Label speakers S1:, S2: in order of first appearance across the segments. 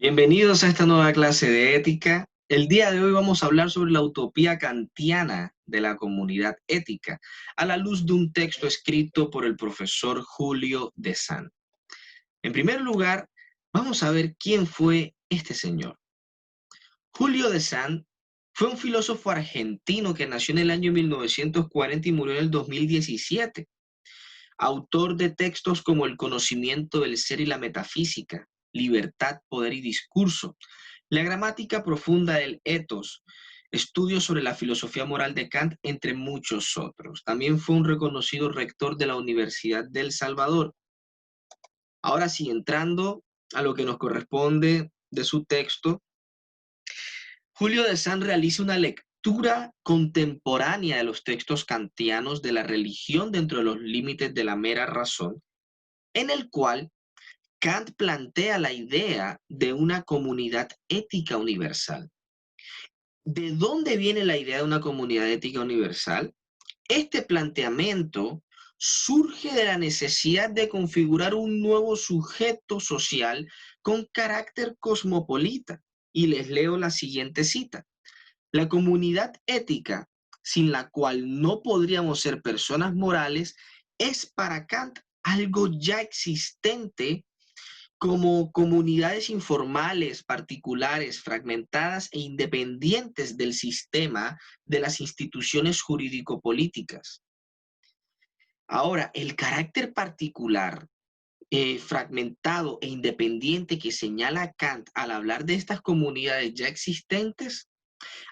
S1: Bienvenidos a esta nueva clase de ética. El día de hoy vamos a hablar sobre la utopía kantiana de la comunidad ética, a la luz de un texto escrito por el profesor Julio de San. En primer lugar, vamos a ver quién fue este señor. Julio de San fue un filósofo argentino que nació en el año 1940 y murió en el 2017. Autor de textos como El conocimiento del ser y la metafísica, Libertad, poder y discurso, La gramática profunda del ethos, Estudios sobre la filosofía moral de Kant, entre muchos otros. También fue un reconocido rector de la Universidad del Salvador. Ahora sí, entrando a lo que nos corresponde de su texto, Julio de San realiza una lectura contemporánea de los textos kantianos de la religión dentro de los límites de la mera razón, en el cual Kant plantea la idea de una comunidad ética universal. ¿De dónde viene la idea de una comunidad ética universal? Este planteamiento surge de la necesidad de configurar un nuevo sujeto social con carácter cosmopolita. Y les leo la siguiente cita. La comunidad ética, sin la cual no podríamos ser personas morales, es para Kant algo ya existente como comunidades informales, particulares, fragmentadas e independientes del sistema de las instituciones jurídico-políticas. Ahora, el carácter particular, fragmentado e independiente que señala Kant al hablar de estas comunidades ya existentes,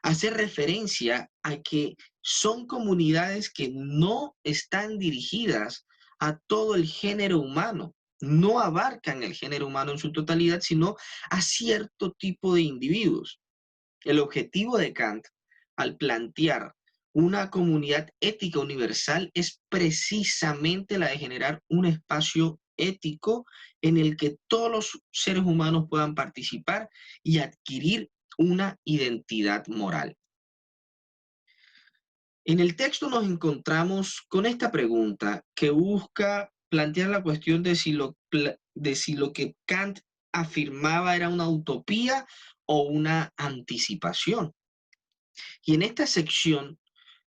S1: hace referencia a que son comunidades que no están dirigidas a todo el género humano, no abarcan el género humano en su totalidad, sino a cierto tipo de individuos. El objetivo de Kant al plantear una comunidad ética universal es precisamente la de generar un espacio ético en el que todos los seres humanos puedan participar y adquirir una identidad moral. En el texto nos encontramos con esta pregunta que busca plantear la cuestión de si lo que Kant afirmaba era una utopía o una anticipación. Y en esta sección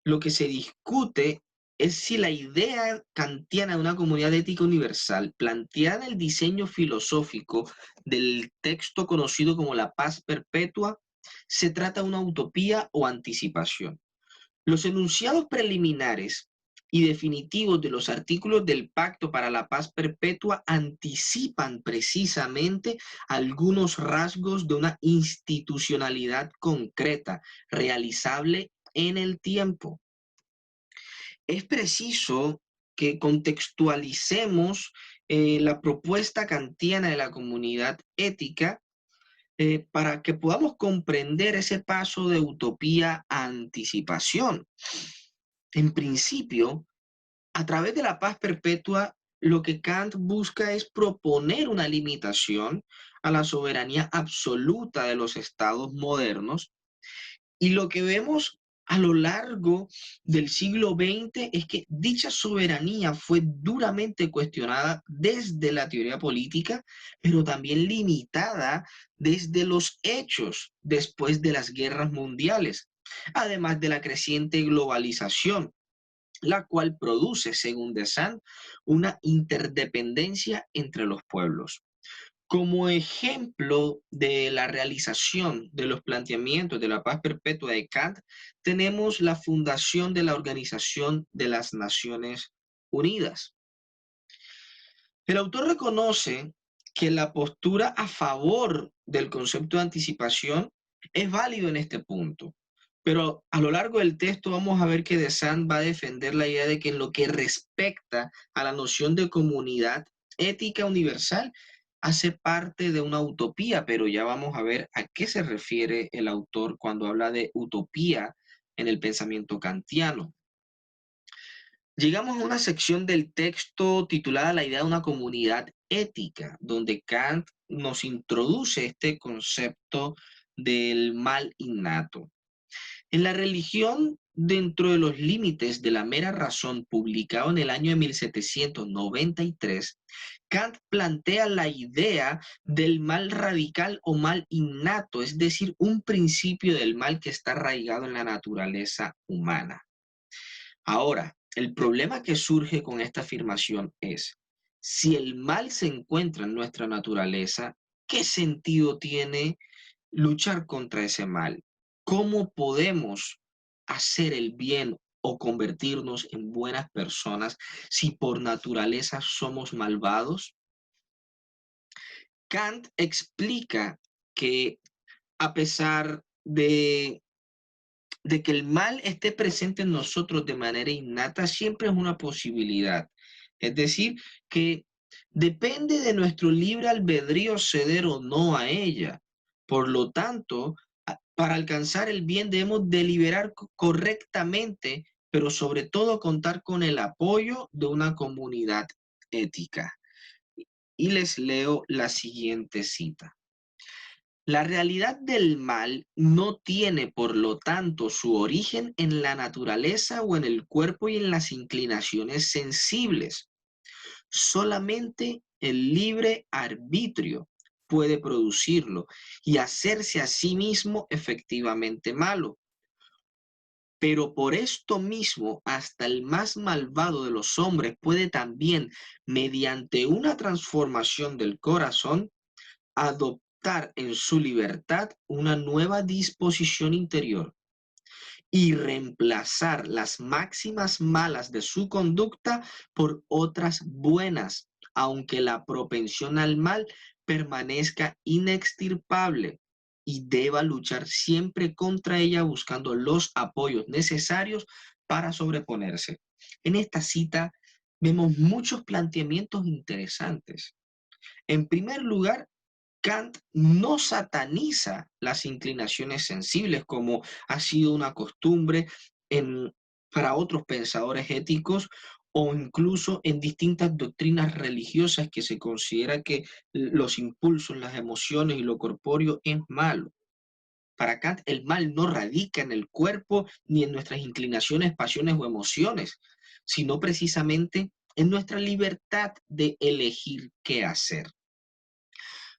S1: lo que se discute es si la idea kantiana de una comunidad ética universal, planteada en el diseño filosófico del texto conocido como la paz perpetua, se trata de una utopía o anticipación. Los enunciados preliminares y definitivos de los artículos del Pacto para la Paz Perpetua anticipan precisamente algunos rasgos de una institucionalidad concreta, realizable en el tiempo. Es preciso que contextualicemos la propuesta kantiana de la comunidad ética para que podamos comprender ese paso de utopía a anticipación. En principio, a través de la paz perpetua, lo que Kant busca es proponer una limitación a la soberanía absoluta de los estados modernos, y lo que vemos a lo largo del siglo XX es que dicha soberanía fue duramente cuestionada desde la teoría política, pero también limitada desde los hechos después de las guerras mundiales, además de la creciente globalización, la cual produce, según de Sand, una interdependencia entre los pueblos. Como ejemplo de la realización de los planteamientos de la paz perpetua de Kant, tenemos la fundación de la Organización de las Naciones Unidas. El autor reconoce que la postura a favor del concepto de anticipación es válido en este punto, pero a lo largo del texto vamos a ver que de Sand va a defender la idea de que en lo que respecta a la noción de comunidad ética universal, hace parte de una utopía, pero ya vamos a ver a qué se refiere el autor cuando habla de utopía en el pensamiento kantiano. Llegamos a una sección del texto titulada La idea de una comunidad ética, donde Kant nos introduce este concepto del mal innato. En la religión dentro de los límites de la mera razón, publicado en el año de 1793, Kant plantea la idea del mal radical o mal innato, es decir, un principio del mal que está arraigado en la naturaleza humana. Ahora, el problema que surge con esta afirmación es, si el mal se encuentra en nuestra naturaleza, ¿qué sentido tiene luchar contra ese mal? ¿Cómo podemos hacer el bien o convertirnos en buenas personas si por naturaleza somos malvados? Kant explica que a pesar de que el mal esté presente en nosotros de manera innata, siempre es una posibilidad. Es decir, que depende de nuestro libre albedrío ceder o no a ella. Por lo tanto, para alcanzar el bien debemos deliberar correctamente, pero sobre todo contar con el apoyo de una comunidad ética. Y les leo la siguiente cita. La realidad del mal no tiene, por lo tanto, su origen en la naturaleza o en el cuerpo y en las inclinaciones sensibles. Solamente el libre arbitrio puede producirlo y hacerse a sí mismo efectivamente malo. Pero por esto mismo, hasta el más malvado de los hombres puede también, mediante una transformación del corazón, adoptar en su libertad una nueva disposición interior y reemplazar las máximas malas de su conducta por otras buenas, aunque la propensión al mal permanezca inextirpable y deba luchar siempre contra ella buscando los apoyos necesarios para sobreponerse. En esta cita vemos muchos planteamientos interesantes. En primer lugar, Kant no sataniza las inclinaciones sensibles como ha sido una costumbre para otros pensadores éticos o incluso en distintas doctrinas religiosas que se considera que los impulsos, las emociones y lo corpóreo es malo. Para Kant, el mal no radica en el cuerpo ni en nuestras inclinaciones, pasiones o emociones, sino precisamente en nuestra libertad de elegir qué hacer.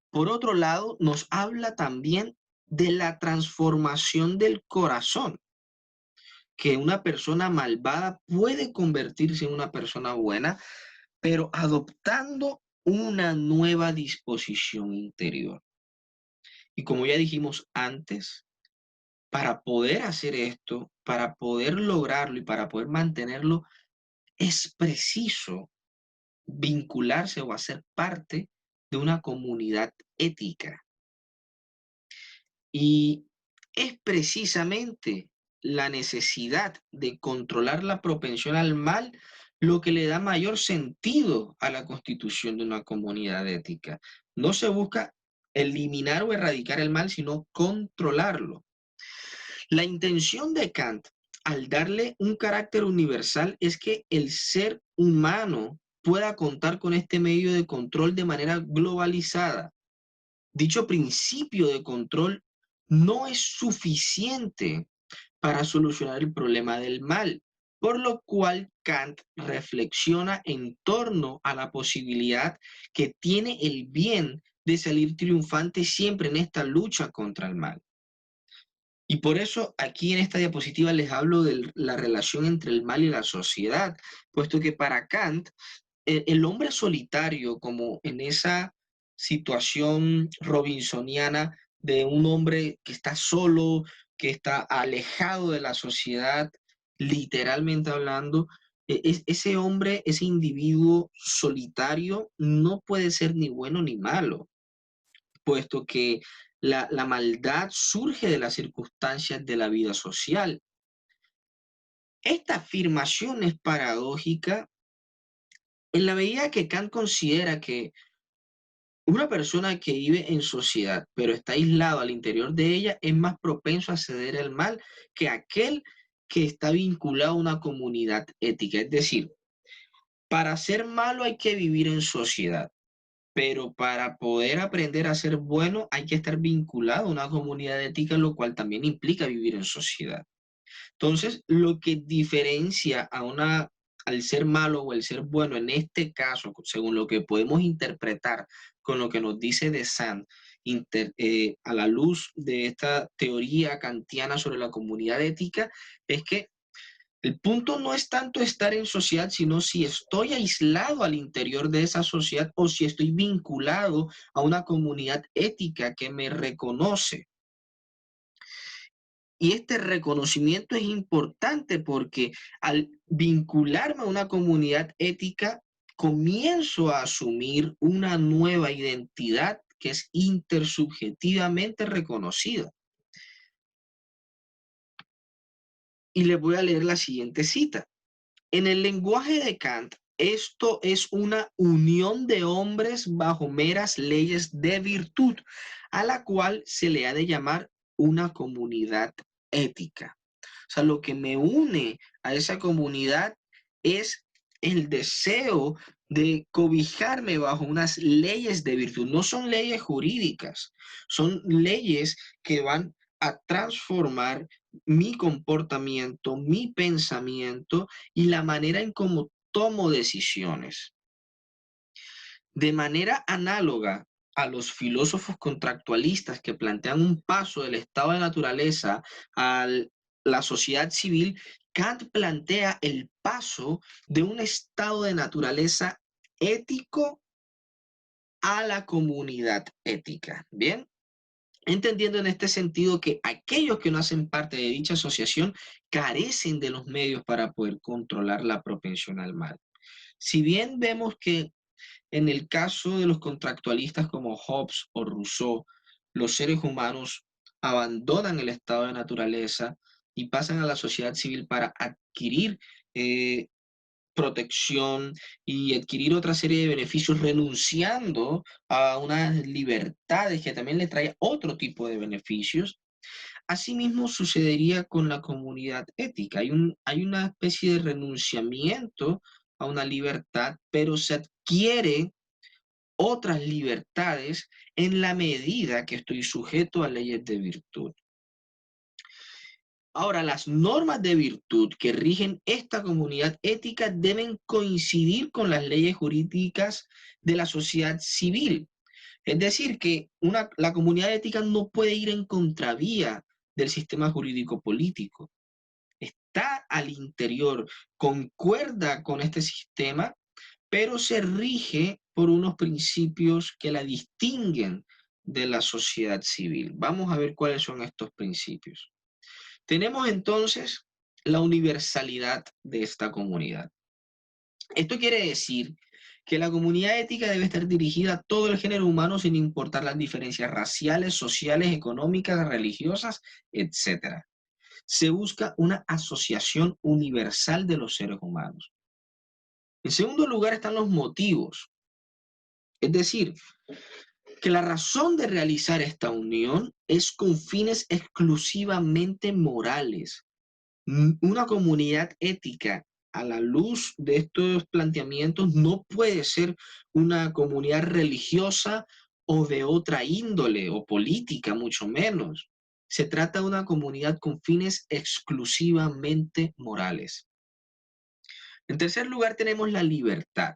S1: Por otro lado, nos habla también de la transformación del corazón, que una persona malvada puede convertirse en una persona buena, pero adoptando una nueva disposición interior. Y como ya dijimos antes, para poder hacer esto, para poder lograrlo y para poder mantenerlo, es preciso vincularse o hacer parte de una comunidad ética. Y es precisamente la necesidad de controlar la propensión al mal lo que le da mayor sentido a la constitución de una comunidad ética. No se busca eliminar o erradicar el mal, sino controlarlo. La intención de Kant al darle un carácter universal es que el ser humano pueda contar con este medio de control de manera globalizada. Dicho principio de control no es suficiente para solucionar el problema del mal, por lo cual Kant reflexiona en torno a la posibilidad que tiene el bien de salir triunfante siempre en esta lucha contra el mal. Y por eso aquí en esta diapositiva les hablo de la relación entre el mal y la sociedad, puesto que para Kant el hombre solitario, como en esa situación robinsoniana de un hombre que está solo, que está alejado de la sociedad, literalmente hablando, ese hombre, ese individuo solitario no puede ser ni bueno ni malo, puesto que la maldad surge de las circunstancias de la vida social. Esta afirmación es paradójica en la medida que Kant considera que una persona que vive en sociedad, pero está aislado al interior de ella, es más propenso a ceder al mal que aquel que está vinculado a una comunidad ética. Es decir, para ser malo hay que vivir en sociedad, pero para poder aprender a ser bueno hay que estar vinculado a una comunidad ética, lo cual también implica vivir en sociedad. Entonces, lo que diferencia al ser malo o el ser bueno, en este caso, según lo que podemos interpretar con lo que nos dice de Sand, a la luz de esta teoría kantiana sobre la comunidad ética, es que el punto no es tanto estar en sociedad, sino si estoy aislado al interior de esa sociedad o si estoy vinculado a una comunidad ética que me reconoce. Y este reconocimiento es importante porque al vincularme a una comunidad ética, comienzo a asumir una nueva identidad que es intersubjetivamente reconocida. Y les voy a leer la siguiente cita. En el lenguaje de Kant, esto es una unión de hombres bajo meras leyes de virtud, a la cual se le ha de llamar una comunidad ética. O sea, lo que me une a esa comunidad es el deseo de cobijarme bajo unas leyes de virtud. No son leyes jurídicas, son leyes que van a transformar mi comportamiento, mi pensamiento y la manera en cómo tomo decisiones. De manera análoga a los filósofos contractualistas que plantean un paso del estado de naturaleza a la sociedad civil, Kant plantea el paso de un estado de naturaleza ético a la comunidad ética. ¿Bien? Entendiendo en este sentido que aquellos que no hacen parte de dicha asociación carecen de los medios para poder controlar la propensión al mal. Si bien vemos que en el caso de los contractualistas como Hobbes o Rousseau, los seres humanos abandonan el estado de naturaleza y pasan a la sociedad civil para adquirir eh, protección y adquirir otra serie de beneficios renunciando a unas libertades que también le trae otro tipo de beneficios. Asimismo sucedería con la comunidad ética. Hay una especie de renunciamiento a una libertad, pero se adquiere otras libertades en la medida que estoy sujeto a leyes de virtud. Ahora, las normas de virtud que rigen esta comunidad ética deben coincidir con las leyes jurídicas de la sociedad civil. Es decir, que la comunidad ética no puede ir en contravía del sistema jurídico político. Está al interior, concuerda con este sistema, pero se rige por unos principios que la distinguen de la sociedad civil. Vamos a ver cuáles son estos principios. Tenemos entonces la universalidad de esta comunidad. Esto quiere decir que la comunidad ética debe estar dirigida a todo el género humano sin importar las diferencias raciales, sociales, económicas, religiosas, etc. Se busca una asociación universal de los seres humanos. En segundo lugar están los motivos. Es decir, que la razón de realizar esta unión es con fines exclusivamente morales. Una comunidad ética a la luz de estos planteamientos no puede ser una comunidad religiosa o de otra índole o política, mucho menos. Se trata de una comunidad con fines exclusivamente morales. En tercer lugar tenemos la libertad.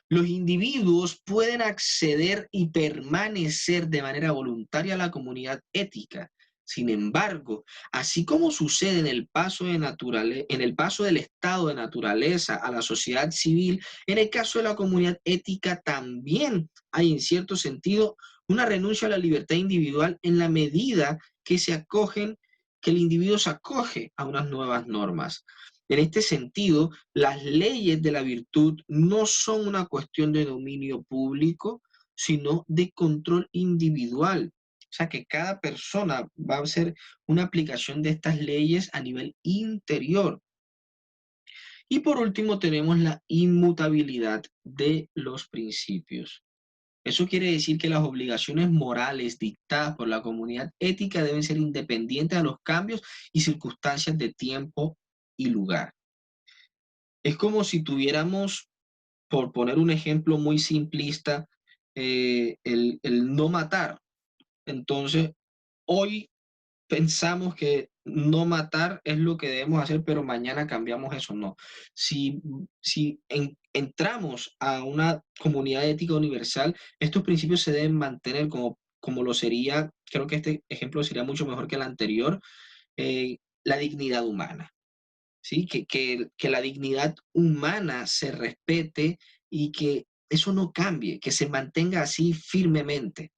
S1: Los individuos pueden acceder y permanecer de manera voluntaria a la comunidad ética. Sin embargo, así como sucede en el paso del estado de naturaleza a la sociedad civil, en el caso de la comunidad ética también hay en cierto sentido una renuncia a la libertad individual en la medida que que el individuo se acoge a unas nuevas normas. En este sentido, las leyes de la virtud no son una cuestión de dominio público, sino de control individual. O sea que cada persona va a hacer una aplicación de estas leyes a nivel interior. Y por último tenemos la inmutabilidad de los principios. Eso quiere decir que las obligaciones morales dictadas por la comunidad ética deben ser independientes a los cambios y circunstancias de tiempo y lugar. Es como si tuviéramos, por poner un ejemplo muy simplista, el no matar. Entonces, hoy pensamos que no matar es lo que debemos hacer, pero mañana cambiamos eso. No. Si entramos a una comunidad ética universal, estos principios se deben mantener como lo sería, creo que este ejemplo sería mucho mejor que el anterior, la dignidad humana. ¿Sí? Que la dignidad humana se respete y que eso no cambie, que se mantenga así firmemente.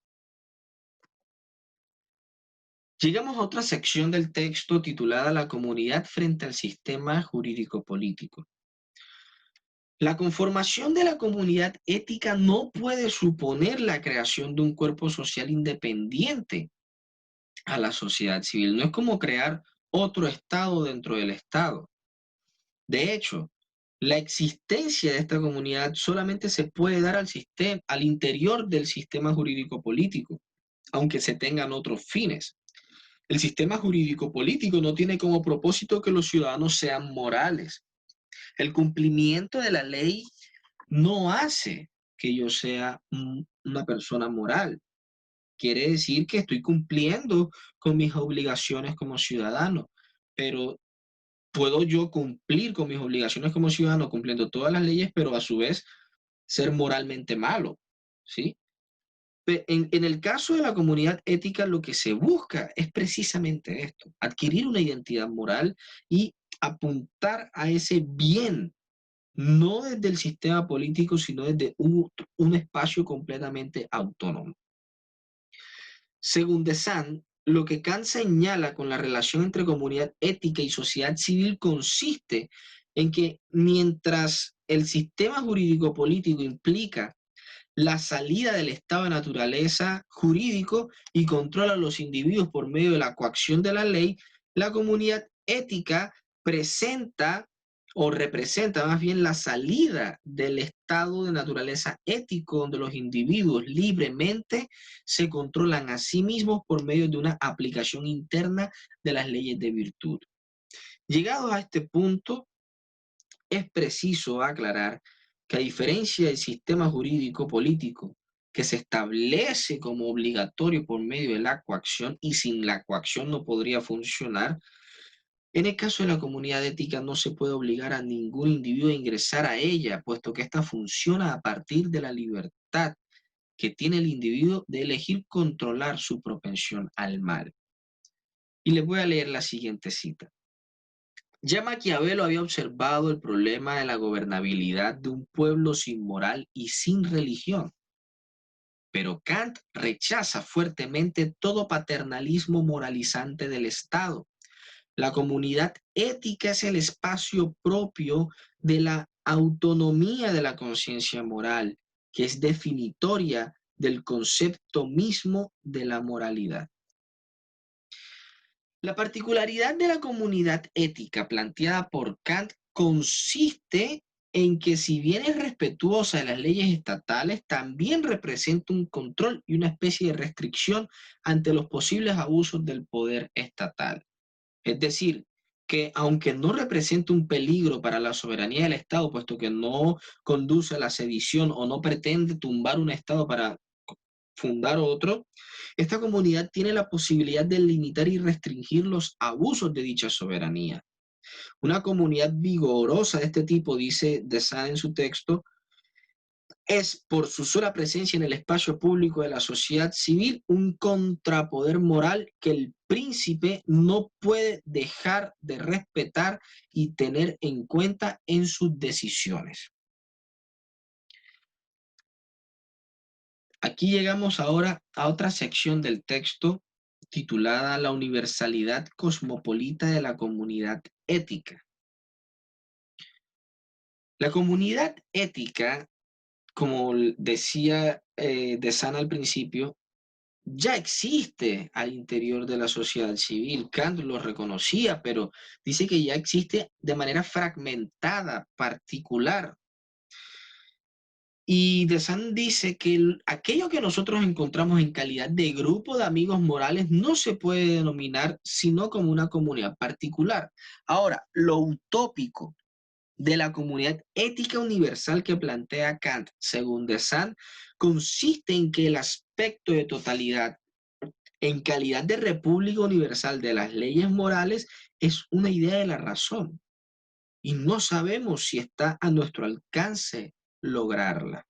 S1: Llegamos a otra sección del texto titulada La comunidad frente al sistema jurídico político. La conformación de la comunidad ética no puede suponer la creación de un cuerpo social independiente a la sociedad civil. No es como crear otro Estado dentro del Estado. De hecho, la existencia de esta comunidad solamente se puede dar al interior del sistema jurídico político, aunque se tengan otros fines. El sistema jurídico político no tiene como propósito que los ciudadanos sean morales. El cumplimiento de la ley no hace que yo sea una persona moral. Quiere decir que estoy cumpliendo con mis obligaciones como ciudadano, pero puedo yo cumplir con mis obligaciones como ciudadano cumpliendo todas las leyes, pero a su vez ser moralmente malo, ¿sí? En el caso de la comunidad ética, lo que se busca es precisamente esto, adquirir una identidad moral y apuntar a ese bien, no desde el sistema político, sino desde un espacio completamente autónomo. Según de Sand, lo que Kant señala con la relación entre comunidad ética y sociedad civil consiste en que mientras el sistema jurídico político implica la salida del estado de naturaleza jurídico y controla a los individuos por medio de la coacción de la ley, la comunidad ética presenta o representa más bien la salida del estado de naturaleza ético donde los individuos libremente se controlan a sí mismos por medio de una aplicación interna de las leyes de virtud. Llegados a este punto, es preciso aclarar que a diferencia del sistema jurídico político, que se establece como obligatorio por medio de la coacción y sin la coacción no podría funcionar, en el caso de la comunidad ética no se puede obligar a ningún individuo a ingresar a ella, puesto que ésta funciona a partir de la libertad que tiene el individuo de elegir controlar su propensión al mal. Y les voy a leer la siguiente cita. Ya Maquiavelo había observado el problema de la gobernabilidad de un pueblo sin moral y sin religión, pero Kant rechaza fuertemente todo paternalismo moralizante del Estado. La comunidad ética es el espacio propio de la autonomía de la conciencia moral, que es definitoria del concepto mismo de la moralidad. La particularidad de la comunidad ética planteada por Kant consiste en que si bien es respetuosa de las leyes estatales, también representa un control y una especie de restricción ante los posibles abusos del poder estatal. Es decir, que aunque no representa un peligro para la soberanía del Estado, puesto que no conduce a la sedición o no pretende tumbar un Estado para fundar otro, esta comunidad tiene la posibilidad de limitar y restringir los abusos de dicha soberanía. Una comunidad vigorosa de este tipo, dice de Sade en su texto, es por su sola presencia en el espacio público de la sociedad civil un contrapoder moral que el príncipe no puede dejar de respetar y tener en cuenta en sus decisiones. Aquí llegamos ahora a otra sección del texto titulada La universalidad cosmopolita de la comunidad ética. La comunidad ética, como decía de Sana al principio, ya existe al interior de la sociedad civil. Kant lo reconocía, pero dice que ya existe de manera fragmentada, particular. Y de San dice que aquello que nosotros encontramos en calidad de grupo de amigos morales no se puede denominar sino como una comunidad particular. Ahora, lo utópico de la comunidad ética universal que plantea Kant, según de Sand, consiste en que el aspecto de totalidad en calidad de república universal de las leyes morales, es una idea de la razón. Y no sabemos si está a nuestro alcance lograrla.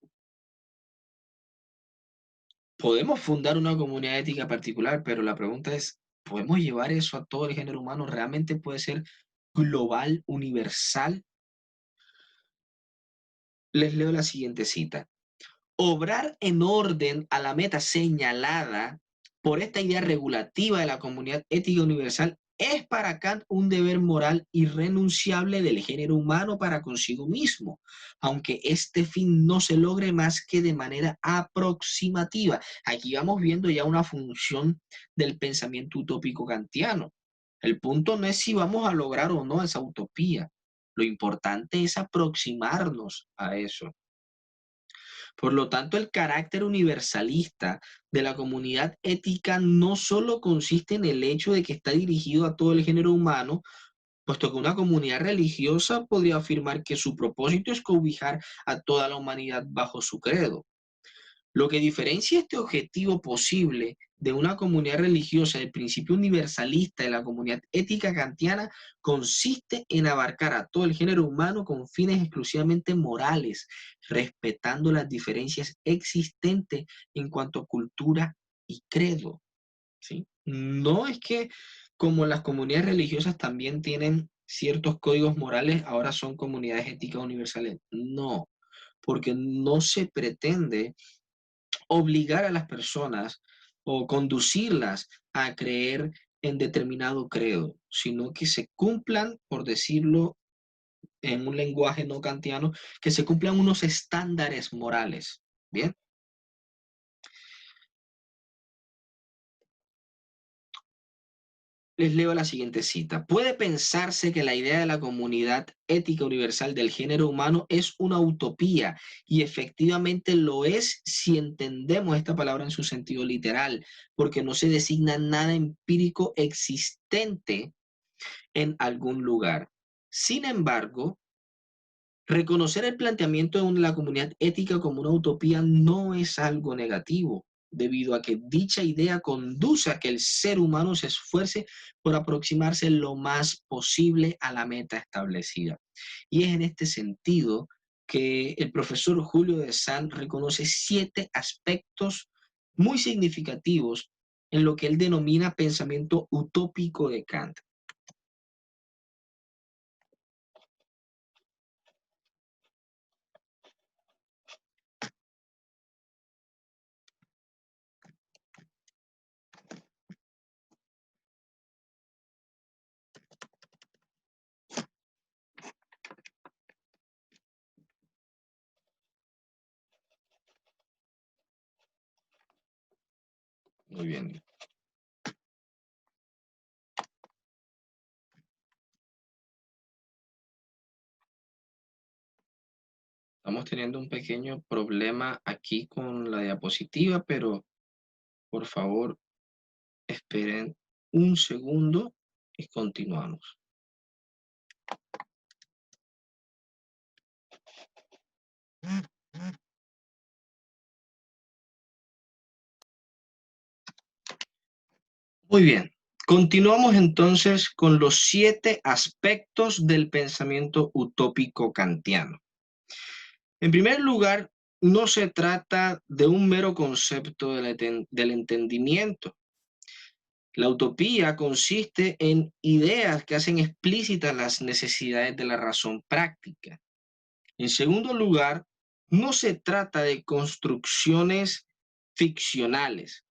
S1: Podemos fundar una comunidad ética particular, pero la pregunta es, ¿podemos llevar eso a todo el género humano? ¿Realmente puede ser global, universal? Les leo la siguiente cita. Obrar en orden a la meta señalada por esta idea regulativa de la comunidad ética universal es para Kant un deber moral irrenunciable del género humano para consigo mismo, aunque este fin no se logre más que de manera aproximativa. Aquí vamos viendo ya una función del pensamiento utópico kantiano. El punto no es si vamos a lograr o no esa utopía. Lo importante es aproximarnos a eso. Por lo tanto, el carácter universalista de la comunidad ética no solo consiste en el hecho de que está dirigido a todo el género humano, puesto que una comunidad religiosa podría afirmar que su propósito es cobijar a toda la humanidad bajo su credo. Lo que diferencia este objetivo posible de una comunidad religiosa del principio universalista de la comunidad ética kantiana consiste en abarcar a todo el género humano con fines exclusivamente morales, respetando las diferencias existentes en cuanto a cultura y credo. ¿Sí? No es que como las comunidades religiosas también tienen ciertos códigos morales, ahora son comunidades éticas universales. No, porque no se pretende obligar a las personas o conducirlas a creer en determinado credo, sino que se cumplan, por decirlo en un lenguaje no kantiano, que se cumplan unos estándares morales. Bien. Les leo la siguiente cita. Puede pensarse que la idea de la comunidad ética universal del género humano es una utopía y efectivamente lo es si entendemos esta palabra en su sentido literal, porque no se designa nada empírico existente en algún lugar. Sin embargo, reconocer el planteamiento de la comunidad ética como una utopía no es algo negativo, debido a que dicha idea conduce a que el ser humano se esfuerce por aproximarse lo más posible a la meta establecida. Y es en este sentido que el profesor Julio de Sand reconoce 7 aspectos muy significativos en lo que él denomina pensamiento utópico de Kant. Muy bien. Estamos teniendo un pequeño problema aquí con la diapositiva, pero por favor esperen un segundo y continuamos. Muy bien. Continuamos entonces con los 7 aspectos del pensamiento utópico kantiano. En primer lugar, no se trata de un mero concepto del entendimiento. La utopía consiste en ideas que hacen explícitas las necesidades de la razón práctica. En segundo lugar, no se trata de construcciones ficcionales.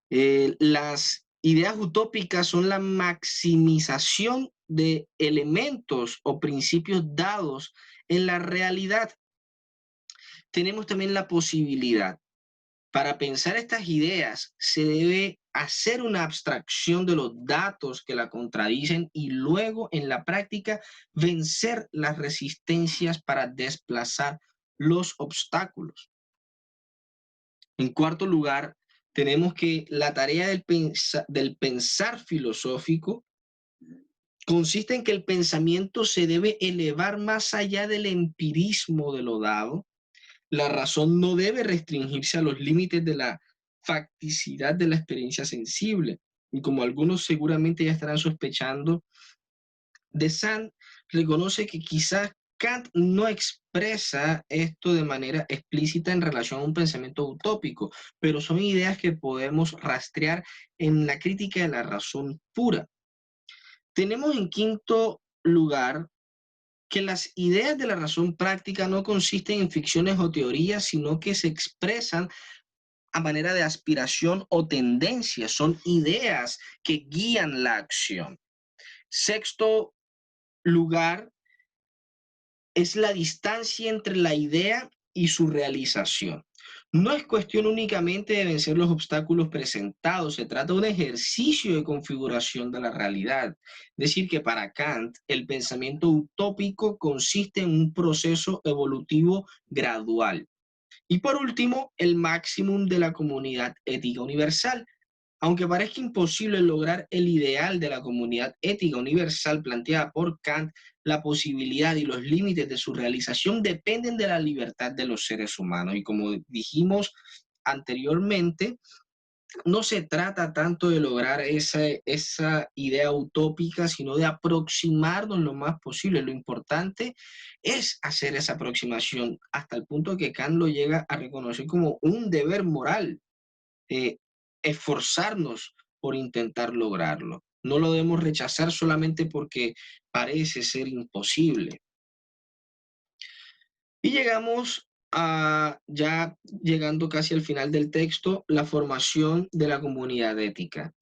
S1: Las ideas utópicas son la maximización de elementos o principios dados en la realidad. Tenemos también la posibilidad. Para pensar estas ideas se debe hacer una abstracción de los datos que la contradicen y luego en la práctica vencer las resistencias para desplazar los obstáculos. En cuarto lugar, tenemos que la tarea del pensar filosófico consiste en que el pensamiento se debe elevar más allá del empirismo de lo dado. La razón no debe restringirse a los límites de la facticidad de la experiencia sensible. Y como algunos seguramente ya estarán sospechando, de Sand reconoce que quizás Kant no expresa esto de manera explícita en relación a un pensamiento utópico, pero son ideas que podemos rastrear en la crítica de la razón pura. Tenemos en quinto lugar que las ideas de la razón práctica no consisten en ficciones o teorías, sino que se expresan a manera de aspiración o tendencia, son ideas que guían la acción. Sexto lugar es la distancia entre la idea y su realización. No es cuestión únicamente de vencer los obstáculos presentados, se trata de un ejercicio de configuración de la realidad. Es decir, que para Kant el pensamiento utópico consiste en un proceso evolutivo gradual. Y por último, el máximum de la comunidad ética universal. Aunque parezca imposible lograr el ideal de la comunidad ética universal planteada por Kant, la posibilidad y los límites de su realización dependen de la libertad de los seres humanos. Y como dijimos anteriormente, no se trata tanto de lograr esa idea utópica, sino de aproximarnos lo más posible. Lo importante es hacer esa aproximación hasta el punto que Kant lo llega a reconocer como un deber moral, eh, esforzarnos por intentar lograrlo. No lo debemos rechazar solamente porque parece ser imposible. Y llegamos a, ya llegando casi al final del texto, la formación de la comunidad ética.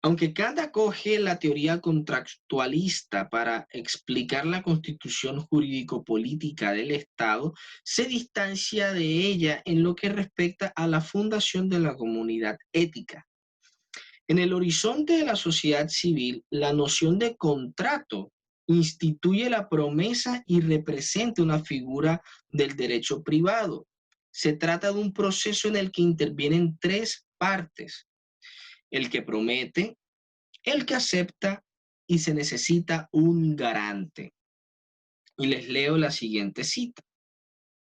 S1: Aunque Kant acoge la teoría contractualista para explicar la constitución jurídico-política del Estado, se distancia de ella en lo que respecta a la fundación de la comunidad ética. En el horizonte de la sociedad civil, la noción de contrato instituye la promesa y representa una figura del derecho privado. Se trata de un proceso en el que intervienen tres partes: el que promete, el que acepta y se necesita un garante. Y les leo la siguiente cita.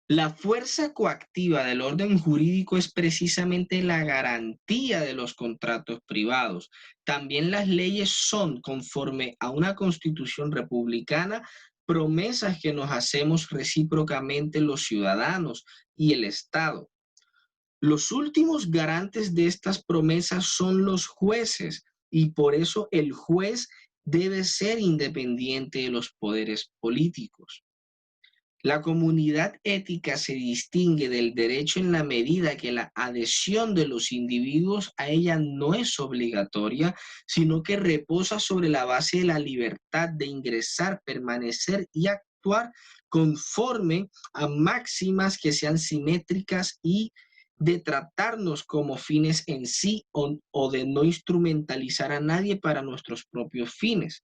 S1: La fuerza coactiva del orden jurídico es precisamente la garantía de los contratos privados. También las leyes son, conforme a una constitución republicana, promesas que nos hacemos recíprocamente los ciudadanos y el Estado. Los últimos garantes de estas promesas son los jueces, y por eso el juez debe ser independiente de los poderes políticos. La comunidad ética se distingue del derecho en la medida que la adhesión de los individuos a ella no es obligatoria, sino que reposa sobre la base de la libertad de ingresar, permanecer y actuar conforme a máximas que sean simétricas y de tratarnos como fines en sí o de no instrumentalizar a nadie para nuestros propios fines.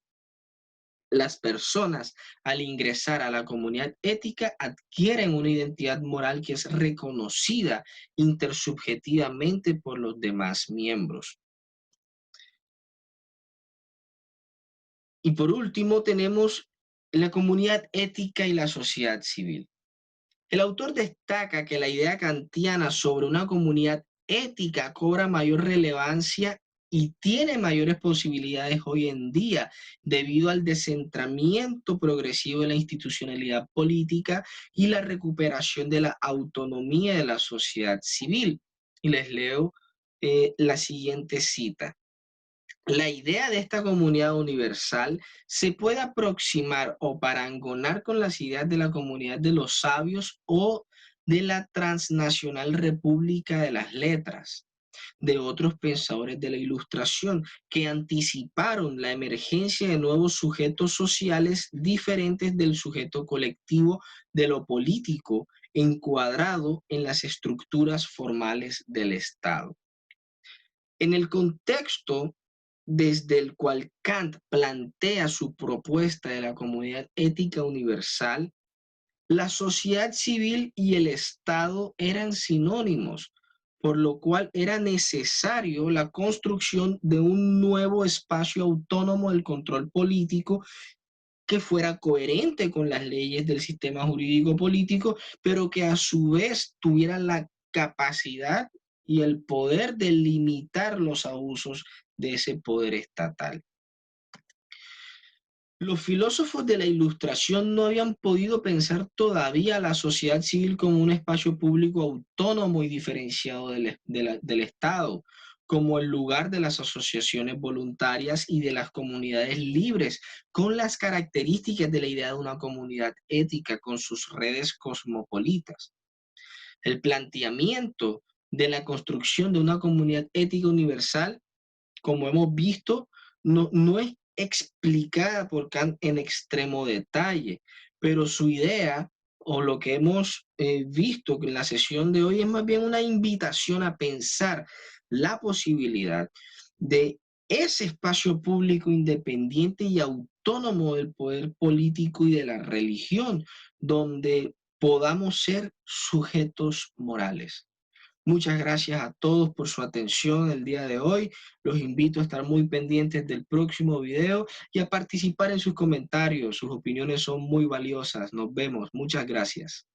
S1: Las personas, al ingresar a la comunidad ética, adquieren una identidad moral que es reconocida intersubjetivamente por los demás miembros. Y por último, tenemos la comunidad ética y la sociedad civil. El autor destaca que la idea kantiana sobre una comunidad ética cobra mayor relevancia y tiene mayores posibilidades hoy en día debido al descentramiento progresivo de la institucionalidad política y la recuperación de la autonomía de la sociedad civil. Y les leo la siguiente cita. La idea de esta comunidad universal se puede aproximar o parangonar con las ideas de la comunidad de los sabios o de la transnacional República de las Letras, de otros pensadores de la Ilustración que anticiparon la emergencia de nuevos sujetos sociales diferentes del sujeto colectivo de lo político encuadrado en las estructuras formales del Estado. En el contexto desde el cual Kant plantea su propuesta de la comunidad ética universal, la sociedad civil y el Estado eran sinónimos, por lo cual era necesario la construcción de un nuevo espacio autónomo del control político que fuera coherente con las leyes del sistema jurídico político, pero que a su vez tuviera la capacidad y el poder de limitar los abusos de ese poder estatal. Los filósofos de la Ilustración no habían podido pensar todavía la sociedad civil como un espacio público autónomo y diferenciado del Estado, como el lugar de las asociaciones voluntarias y de las comunidades libres, con las características de la idea de una comunidad ética, con sus redes cosmopolitas. El planteamiento de la construcción de una comunidad ética universal, como hemos visto, no es explicada por Kant en extremo detalle, pero su idea o lo que hemos visto en la sesión de hoy es más bien una invitación a pensar la posibilidad de ese espacio público independiente y autónomo del poder político y de la religión, donde podamos ser sujetos morales. Muchas gracias a todos por su atención el día de hoy. Los invito a estar muy pendientes del próximo video y a participar en sus comentarios. Sus opiniones son muy valiosas. Nos vemos. Muchas gracias.